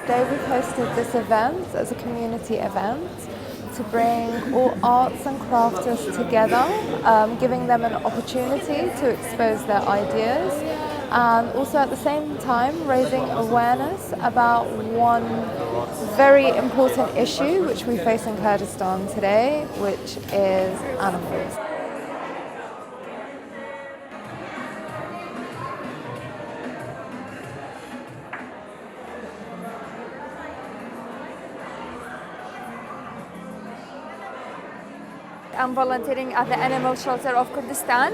Today we've hosted this event as a community event to bring all arts and crafters together, giving them an opportunity to expose their ideas, and also at the same time raising awareness about one very important issue which we face in Kurdistan today, which is animals. I'm volunteering at the animal shelter of Kurdistan.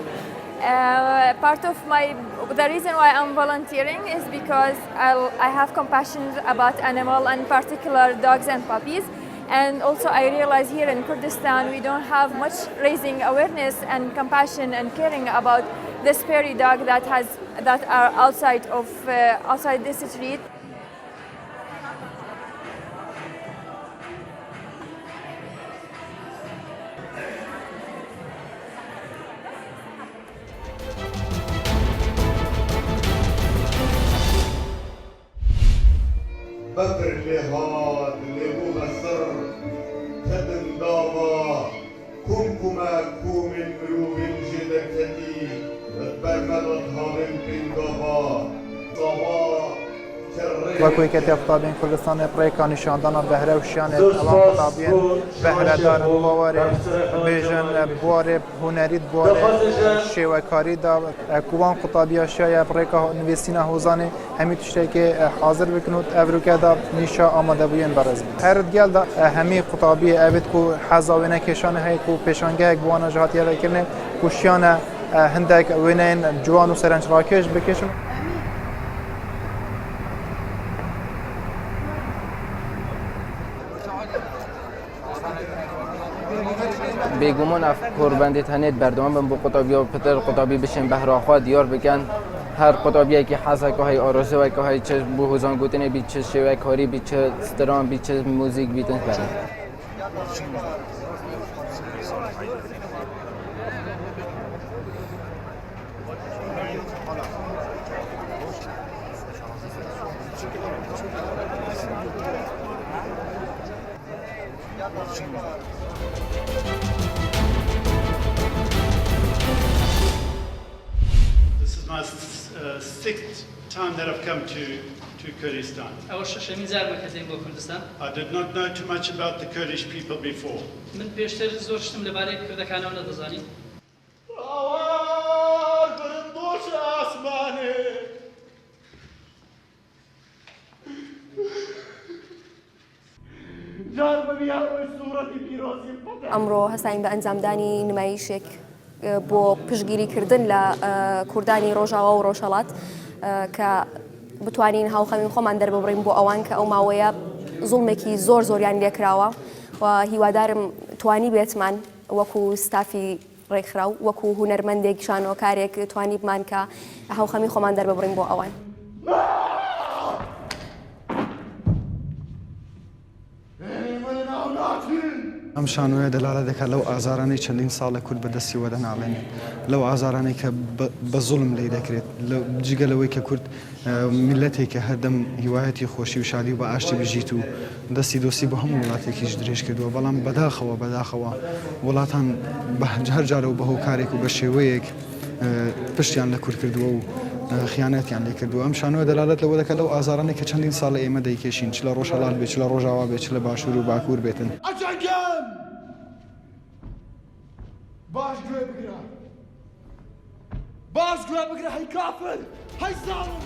The reason why I'm volunteering is because I have compassion about animals, and in particular dogs and puppies. And also I realize here in Kurdistan we don't have much raising awareness and compassion and caring about this fairy dog that are outside this street. بكر لهاد لبو مصر تدن داما كمكما كوم مروب جدتي برمضت هارم بنداما صبا وەکوی کە قوتابیان کوردستانی پڕێکا نیشاندانە بەهرە و شیانێت ئەوان قوتابیان بەهرەدارن بۆوارێ بێژن بوارێ هونەریت بوارێ شێوەکاریدا کوان قوتابیا شایە پڕێکا نوێسینە هۆزانێ هەمی تشتێکی حاضر بکن و ئەڤروکەدا نیشا ئامادەبوویان بەڕێزم هەرت گەلدا هەمی قوتابی ئەبێت و حەزاوێنە کێشانە هەیە و پێشانگەیەک بوانە ژهاتیەوەکردنێ و شیانە هەندێک وێنەیەن جوان و سەرنجڕاکێش بکێشن بێگومان ئەف کۆربەندێت هەنێت بەردەوام بن بۆ قوتابیا و پتر قوتابی بشین بەهراخوا دیار بکەن هەر قوتابیەکی حەزێک هەیە ئارۆزوێک هەیە چ بۆ هۆزانگوتنێ بیت چ شێوەکاری بیت چ ستران بیت چ موزیک بیتن بەرن This is my sixth time that I've come to Kurdistan. I did not know too much about the Kurdish people before. ئەمڕۆ هەستاین بە ئەنجامدانی نمایشێک بۆ پشگیریکردن لە کوردانی ڕۆژاوا و ڕۆژهەڵات کە بتوانین هاوخەمی خۆمان دەرببڕین بۆ ئەوان کە ئەو ماوەیە زوڵمێکی زۆریان لێکراوە و هیوادارم توانی بێتمان وەکو ستافی ڕێکخراو وەکو هونەرمەندێک شانۆکارێک توانی بمان کە هاوخەمی خۆمان دەرببڕین بۆ ئەوان. ئەم شانۆیە دەلالە دەکات لەو ئازارانەی چەندین ساڵە کورد بەدەستی وەدەناڵێنێت لەو ئازارانەی کە بە زوڵم لێ دەکرێت جگە لەوەی کە کورد میلەتێکە هەردەم هیوایەتی خۆشی و شادی و بە ئاشتی بژیت و دەستی دۆستی بە هەموو وڵاتێکیش درێژ کردووە بەڵام بەداخەوە وڵاتان هەر جارە و بە هۆکارێک و بە شێوەیەک پشتیان لە کورد کردووە و خیانەتیان لێ کردووە ئەم شانۆیە دەلالەت لەوە دەکات لەو ئازارانەی کە چەندین ساڵە ئێمە دەیکێشین چ لە ڕۆژهەڵات بێت چ لە ڕۆژاوا بێت چ لە باشوور و باکوور بێتن باش گوێ بگرە هەی کافر هەی زاڵم